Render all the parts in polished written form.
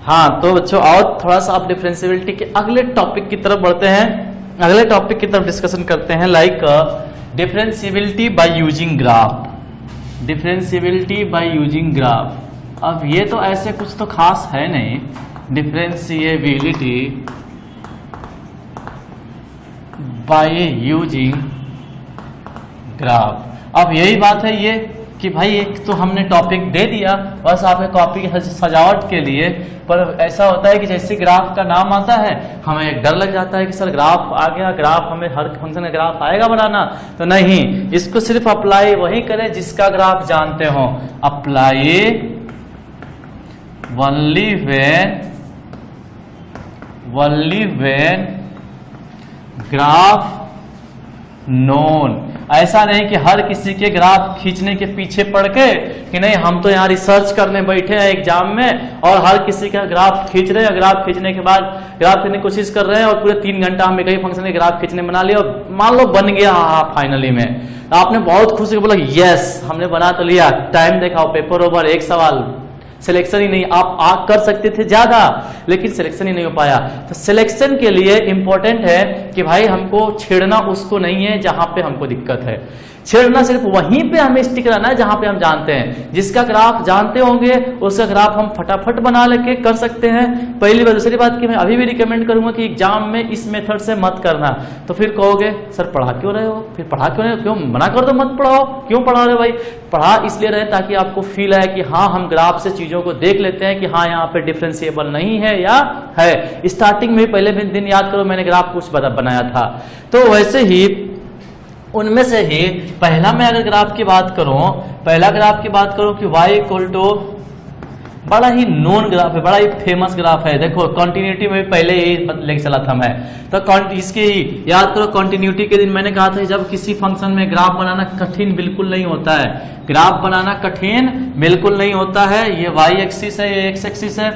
हाँ तो बच्चों आओ थोड़ा सा आप डिफरेंशिएबिलिटी के अगले टॉपिक की तरफ बढ़ते हैं, अगले टॉपिक की तरफ डिस्कशन करते हैं, like differentiability by using graph. Differentiability by using graph. अब ये तो ऐसे कुछ तो खास है नहीं, डिफरेंशिएबिलिटी बाय यूजिंग ग्राफ। अब यही बात है ये कि भाई एक तो हमने टॉपिक दे दिया बस आपके कॉपी की सजावट के लिए, पर ऐसा होता है कि जैसे ग्राफ का नाम आता है हमें एक डर लग जाता है कि सर ग्राफ आ गया, ग्राफ हमें हर फंक्शन का ग्राफ आएगा बनाना, तो नहीं, इसको सिर्फ अप्लाई वही करें जिसका ग्राफ जानते हो। Apply only when graph known. ऐसा नहीं कि हर किसी के ग्राफ खींचने के पीछे पड़ के कि नहीं हम तो यहाँ रिसर्च करने बैठे हैं एग्जाम में और हर किसी का ग्राफ खींच रहे हैं, ग्राफ खींचने के बाद ग्राफ खींचने की कोशिश कर रहे हैं और पूरे 3 घंटा हम एक ही फंक्शन के ग्राफ खींचने बना लिया और मान लो बन गया फाइनली में, तो आपने बहुत खुशी बोला यस हमने बना तो लिया, टाइम देखाओ, पेपर ओवर, एक सवाल, सिलेक्शन ही नहीं। आप कर सकते थे ज्यादा लेकिन सिलेक्शन ही नहीं हो पाया। तो सिलेक्शन के लिए इंपॉर्टेंट है कि भाई हमको छेड़ना उसको नहीं है जहां पे हमको दिक्कत है, छेड़ना सिर्फ वहीं पे हमें स्टिक रहना है जहां पे हम जानते हैं। जिसका ग्राफ जानते होंगे उसका ग्राफ हम फटाफट बना लेके कर सकते हैं। पहली बात। दूसरी बात कि मैं अभी भी रिकमेंड करूंगा कि एग्जाम में इस मेथड से मत करना, तो फिर कहोगे सर पढ़ा क्यों रहे हो, फिर पढ़ा क्यों रहे हो, क्यों मना कर दो मत पढ़ाओ, क्यों पढ़ा रहे हो भाई। पढ़ा इसलिए रहे ताकि आपको फील आए कि हाँ हम ग्राफ से चीजों को देख लेते हैं कि हाँ यहाँ पे डिफरेंशिएबल नहीं है या है। स्टार्टिंग में पहले दिन याद करो मैंने ग्राफ कुछ बनाया था, तो वैसे ही उनमें से ही पहला मैं अगर ग्राफ की बात करूं, पहला ग्राफ की बात करूं कि y इक्वल टू, बड़ा ही नोन ग्राफ है, बड़ा ही फेमस ग्राफ है। देखो कंटिन्यूटी में पहले यही लेके चला था मैं, तो इसके ही याद करो कंटिन्यूटी के दिन मैंने कहा था जब किसी फंक्शन में ग्राफ बनाना कठिन बिल्कुल नहीं होता है, ग्राफ बनाना कठिन बिल्कुल नहीं होता है। ये y एक्सिस है, ये x एक्सिस है।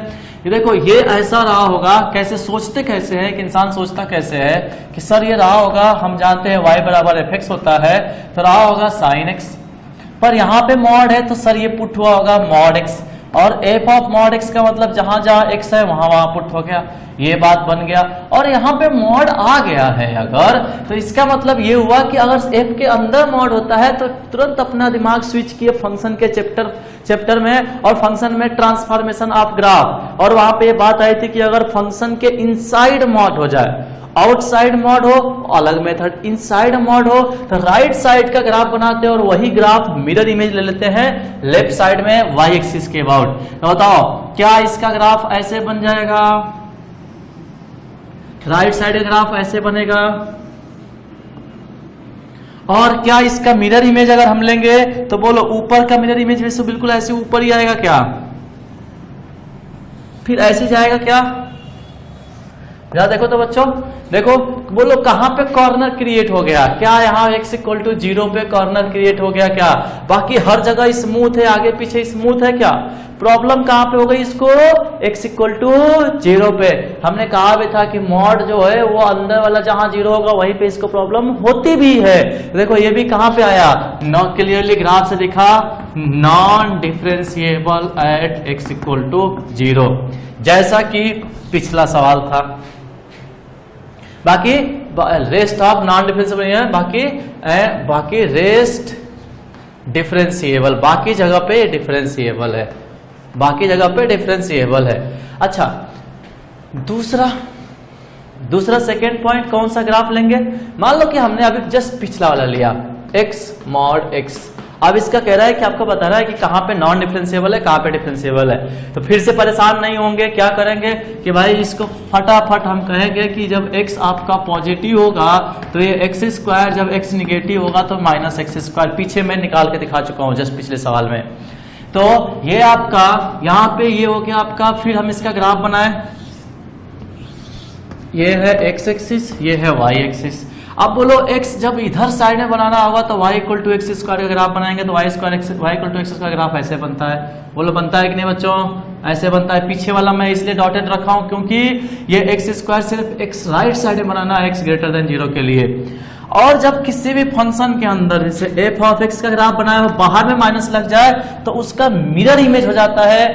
ये देखो ये ऐसा रहा होगा, कैसे सोचते कैसे है कि इंसान सोचता कैसे है कि सर ये रहा होगा, हम जानते हैं y बराबर fx होता है, तो रहा होगा sin x, पर यहाँ पे मॉड है तो सर ये पुट हुआ होगा मॉड x, और f ऑफ मॉड x का मतलब जहां जहां x है वहां वहां पुट हो गया, ये बात बन गया। और यहाँ पे मॉड आ गया है अगर, तो इसका मतलब ये हुआ कि अगर f के अंदर मॉड होता है तो तुरंत अपना दिमाग स्विच किए फंक्शन के चैप्टर में और फंक्शन में ट्रांसफॉर्मेशन ऑफ ग्राफ, और वहां पे ये बात आई थी कि अगर फंक्शन के इनसाइड मॉड हो जाए, आउटसाइड मॉड हो अलग मेथड, इनसाइड मॉड हो तो राइट साइड का ग्राफ बनाते हैं और वही ग्राफ मिरर इमेज ले लेते हैं लेफ्ट साइड में y एक्सिस के अबाउट। तो बताओ क्या इसका ग्राफ ऐसे बन जाएगा, राइट साइड का ग्राफ ऐसे बनेगा, और क्या इसका मिरर इमेज अगर हम लेंगे तो बोलो ऊपर का मिरर इमेज वैसे बिल्कुल ऐसे ऊपर ही आएगा क्या, फिर ऐसे जाएगा क्या। जरा देखो तो बच्चों, देखो बोलो कहां पे कॉर्नर क्रिएट हो गया, क्या यहाँ x इक्वल टू 0 पे कॉर्नर क्रिएट हो गया क्या, बाकी हर जगह स्मूथ है, आगे पीछे स्मूथ है क्या, प्रॉब्लम कहां पे हो गई इसको, x इक्वल टू 0 पे। हमने कहा भी था कि मॉड जो है वो अंदर वाला जहां 0 होगा वहीं पे इसको प्रॉब्लम होती भी है। देखो ये भी कहां पे आया, नॉट क्लियरली ग्राफ से दिखा, non differentiable at x equal to 0, जैसा कि पिछला सवाल था। बाकी रेस्ट ऑफ नॉन डिफरेंशिएबल है, बाकी रेस्ट डिफरेंशिएबल, बाकी जगह पे डिफरेंशिएबल है, बाकी जगह पे डिफरेंशिएबल है। अच्छा दूसरा सेकेंड पॉइंट कौन सा ग्राफ लेंगे, मान लो कि हमने अभी जस्ट पिछला वाला लिया x मॉड x, अब इसका कह रहा है कि आपको बता रहा है कि कहां पे नॉन डिफरेंशिएबल है कहां पे डिफरेंशिएबल है। तो फिर से परेशान नहीं होंगे, क्या करेंगे कि भाई इसको फटाफट हम कहेंगे कि जब x आपका पॉजिटिव होगा तो ये एक्स स्क्वायर, जब x निगेटिव होगा तो माइनस एक्स स्क्वायर, पीछे मैं निकाल के दिखा चुका हूं जस्ट पिछले सवाल में। तो ये आपका यहाँ पे ये हो गया आपका, फिर हम इसका ग्राफ बनाए, ये है x एक्सिस, ये है y एक्सिस। अब बोलो x जब इधर साइड में बनाना होगा तो y equal to x square का ग्राफ बनाएंगे तो y इक्वल टू एक्स का ग्राफ ऐसे बनता है। बोलो बनता है कि नहीं बच्चों, ऐसे बनता है। पीछे वाला मैं इसलिए डॉटेड रखा हूं क्योंकि ये एक्स स्क्वायर सिर्फ x राइट साइड में बनाना है x ग्रेटर देन 0 के लिए। और जब किसी भी फंक्शन के अंदर जैसे f ऑफ x का ग्राफ बनाया हो बाहर में माइनस लग जाए तो उसका मिरर इमेज हो जाता है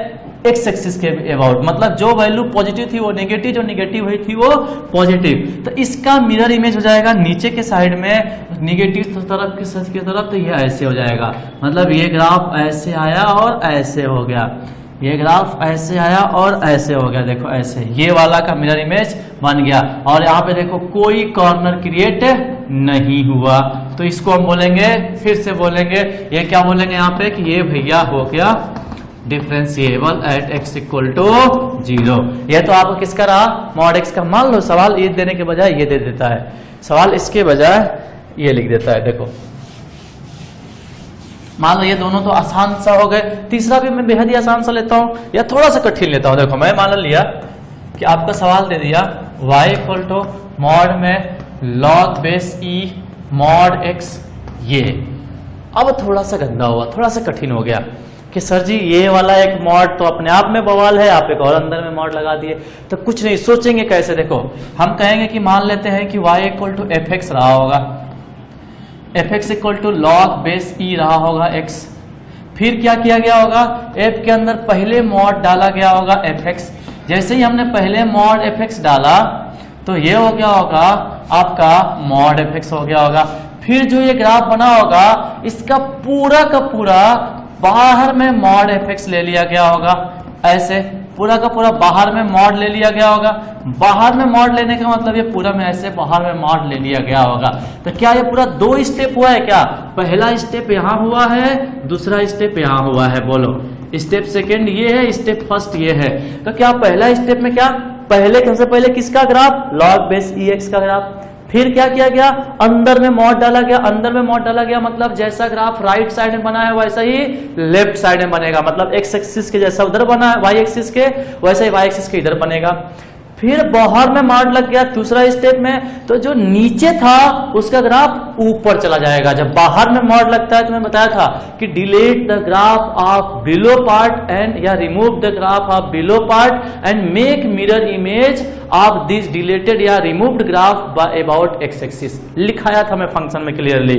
एक्स एक्सिस के अबाउट, मतलब जो वैल्यू पॉजिटिव थी वो नेगेटिव, जो नेगेटिव हुई थी वो पॉजिटिव। तो इसका मिरर इमेज हो जाएगा नीचे के साइड में नेगेटिव तरफ की सच की तरफ, तो ये ऐसे हो जाएगा, मतलब ये ग्राफ ऐसे आया और ऐसे हो गया, ये ग्राफ ऐसे आया और ऐसे हो गया, देखो ऐसे, ये वाला का मिरर इमेज बन गया। और यहाँ पे देखो कोई कॉर्नर क्रिएट नहीं हुआ, तो इसको हम बोलेंगे, फिर से बोलेंगे, ये क्या बोलेंगे यहाँ पे कि ये भैया हो गया differentiable at x equal to 0। ये तो आपको किसका रहा, मॉड x का। मान लो सवाल ये देने के बजाय ये दे देता है, सवाल इसके बजाय ये लिख देता है, देखो मान लो ये दोनों तो आसान सा हो गए, तीसरा भी मैं बेहद ही आसान सा लेता हूं या थोड़ा सा कठिन लेता हूं। देखो मैं मान लिया कि आपका सवाल दे दिया y इक्वल टू मॉड में log base e mod x, ये अब थोड़ा सा गंदा हुआ, थोड़ा सा कठिन हो गया कि सर जी ये वाला एक मॉड तो अपने आप में बवाल है, आप एक और अंदर में मॉड लगा दिए, तो कुछ नहीं, सोचेंगे कैसे। देखो हम कहेंगे कि मान लेते हैं कि y equal to F X रहा होगा, F X equal to log base E रहा होगा x, फिर क्या किया गया होगा, f के अंदर पहले मॉड डाला गया होगा एफ एक्स। जैसे ही हमने पहले मॉड एफ एक्स डाला तो ये हो गया होगा आपका मॉड एफ एक्स हो गया होगा। फिर जो ये ग्राफ बना होगा इसका पूरा का पूरा बाहर में मॉड एफ एक्स ले लिया गया होगा, ऐसे पूरा का पूरा बाहर में मॉड ले लिया गया होगा। बाहर में मॉड लेने का मतलब ये पूरा में ऐसे बाहर में मॉड ले लिया गया होगा। तो क्या ये पूरा दो स्टेप हुआ है क्या, पहला स्टेप यहाँ हुआ है, दूसरा स्टेप यहाँ हुआ है, बोलो स्टेप सेकेंड ये है, स्टेप फर्स्ट ये है। तो क्या पहला स्टेप में क्या, पहले सबसे पहले किसका ग्राफ, लॉग बेस ई एक्स का ग्राफ, फिर क्या किया गया, अंदर में मॉड डाला गया, अंदर में मॉड डाला गया मतलब जैसा ग्राफ राइट साइड में बना है वैसा ही लेफ्ट साइड में बनेगा, मतलब एक्स एक्सिस के जैसा उधर बना है वाई एक्सिस के, वैसा ही वाई एक्सिस के इधर बनेगा। फिर बाहर में मॉड लग गया दूसरा स्टेप में, तो जो नीचे था उसका ग्राफ ऊपर चला जाएगा। जब बाहर में मॉड लगता है तो मैं बताया था कि delete the graph of below part and या remove the graph of below part and make mirror image of this deleted या removed graph about X axis, लिखाया था मैं फंक्शन में क्लियरली।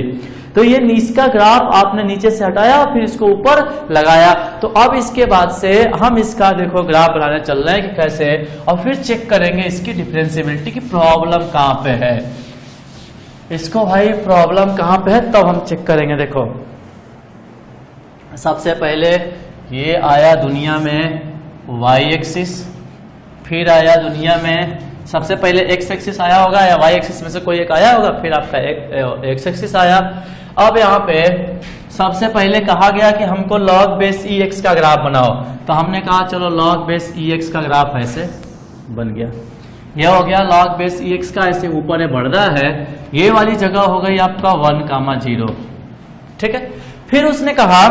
तो ये इसका ग्राफ आपने नीचे से हटाया फिर इसको ऊपर लगाया। तो अब इसके बाद से हम इसका देखो ग्राफ बनाने चल रहे हैं कि कैसे, और फिर चेक करेंगे इसकी डिफरेंशिएबिलिटी की प्रॉब्लम कहां पे है। इसको भाई प्रॉब्लम कहां पे है तब हम चेक करेंगे। देखो सबसे पहले ये आया दुनिया में वाई एक्सिस, फिर आया दुनिया में सबसे पहले एक्स एक्सिस आया होगा या वाई एक्सिस में से कोई एक आया होगा, फिर आपका एक्स एक्सिस आया। अब यहाँ पे सबसे पहले कहा गया कि हमको log बेस ई एक्स का ग्राफ बनाओ, तो हमने कहा चलो log बेस ई एक्स का ग्राफ ऐसे बन गया, यह हो गया log बेस ई एक्स का, ऐसे ऊपर बढ़ रहा है, ये वाली जगह हो गई आपका 1,0, ठीक है। फिर उसने कहा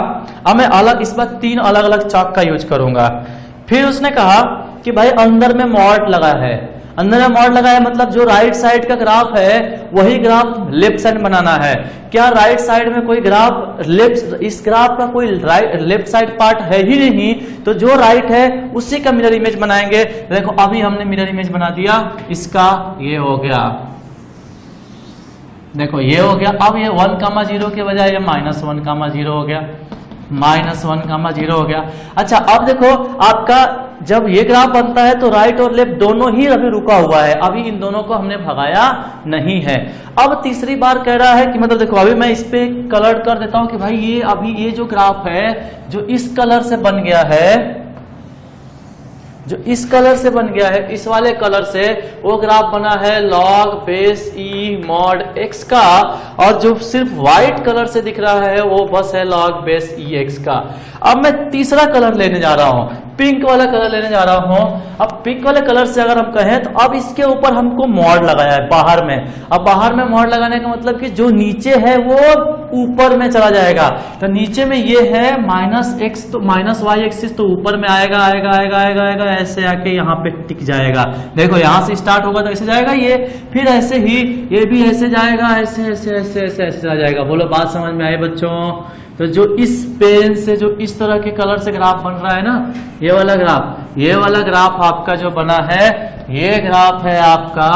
अब मैं अलग इस बार 3 अलग अलग चाक का यूज करूंगा। फिर उसने कहा कि भाई अंदर में मॉड लगा है, अंदर में मॉड लगा है मतलब जो राइट साइड का ग्राफ है वही ग्राफ लेफ्ट साइड बनाना है। क्या राइट साइड में कोई ग्राफ लेफ्ट, इस ग्राफ का कोई राइट लेफ्ट साइड पार्ट है ही नहीं, तो जो राइट है उसी का मिरर इमेज बनाएंगे। देखो अभी हमने मिरर इमेज बना दिया इसका, ये हो गया, देखो ये हो गया। अब ये 1,0 के बजाय ये -1,0 हो गया, -1,0 हो गया। अच्छा अब देखो आपका जब ये ग्राफ बनता है तो राइट और लेफ्ट दोनों ही अभी रुका हुआ है, अभी इन दोनों को हमने भगाया नहीं है। अब तीसरी बार कह रहा है कि मतलब देखो अभी मैं इस पे कलर कर देता हूं कि भाई ये अभी ये जो ग्राफ है जो इस कलर से बन गया है, जो इस कलर से बन गया है, इस वाले कलर से वो ग्राफ बना है log बेस ई मॉड x का, और जो सिर्फ व्हाइट कलर से दिख रहा है वो बस है log बेस ई x का। अब मैं तीसरा कलर लेने जा रहा हूं, पिंक वाला कलर लेने जा रहा हूं। अब पिंक वाले कलर से अगर हम कहें तो अब इसके ऊपर हमको मॉड लगाया है बाहर में। अब बाहर में मॉड लगाने का मतलब कि जो नीचे है वो ऊपर में चला जाएगा, तो नीचे में ये है -x, तो -y एक्सिस तो ऊपर में आएगा आएगा आएगा आएगा आएगा, ऐसे आके यहाँ पे टिक जाएगा। देखो यहाँ से स्टार्ट होगा तो ऐसे जाएगा ये, फिर ऐसे ही ये भी ऐसे जाएगा, ऐसे ऐसे ऐसे ऐसे ऐसे आ जाएगा। बोलो बात समझ में आई बच्चों? तो जो इस पेन से जो इस तरह के कलर से ग्राफ बन रहा है ना, ये वाला ग्राफ आपका जो बना है, ये ग्राफ है आपका,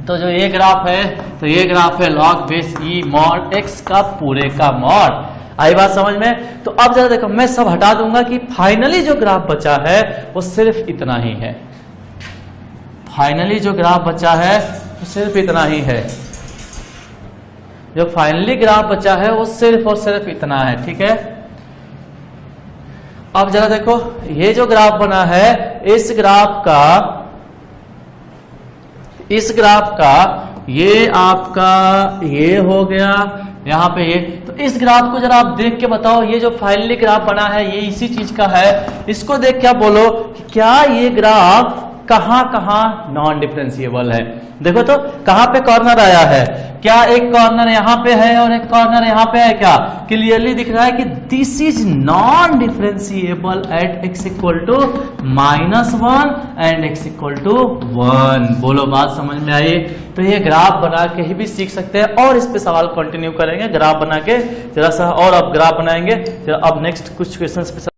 तो जो ये ग्राफ है तो ये ग्राफ है log बेस ई मॉड x का पूरे का मॉड। आई बात समझ में? तो अब जरा देखो, मैं सब हटा दूंगा कि फाइनली जो ग्राफ बचा है वो सिर्फ इतना ही है। फाइनली जो ग्राफ बचा है वो सिर्फ इतना ही है। जो फाइनली ग्राफ बचा है वो सिर्फ और सिर्फ इतना है, ठीक है। अब जरा देखो, ये जो ग्राफ बना है, इस ग्राफ का ये आपका ये हो गया, यहां पे ये। तो इस ग्राफ को जरा आप देख के बताओ, ये जो फाइनली ग्राफ बना है ये इसी चीज का है। इसको देख के आप बोलो कि क्या ये ग्राफ कहां कहां नॉन डिफरेंशिएबल है। देखो तो कहां पे कॉर्नर आया है, क्या एक कॉर्नर यहां पे है और एक कॉर्नर यहां पे है? क्या क्लियरली दिख रहा है कि this is non differentiable at x equal to -1 and x equal to 1। बोलो बात समझ में आई? तो ये ग्राफ बना के ही भी सीख सकते हैं, और इस पे सवाल कंटिन्यू करेंगे ग्राफ बना के। जरा सा और अब ग्राफ बनाएंगे, अब नेक्स्ट कुछ क्वेश्चंस पे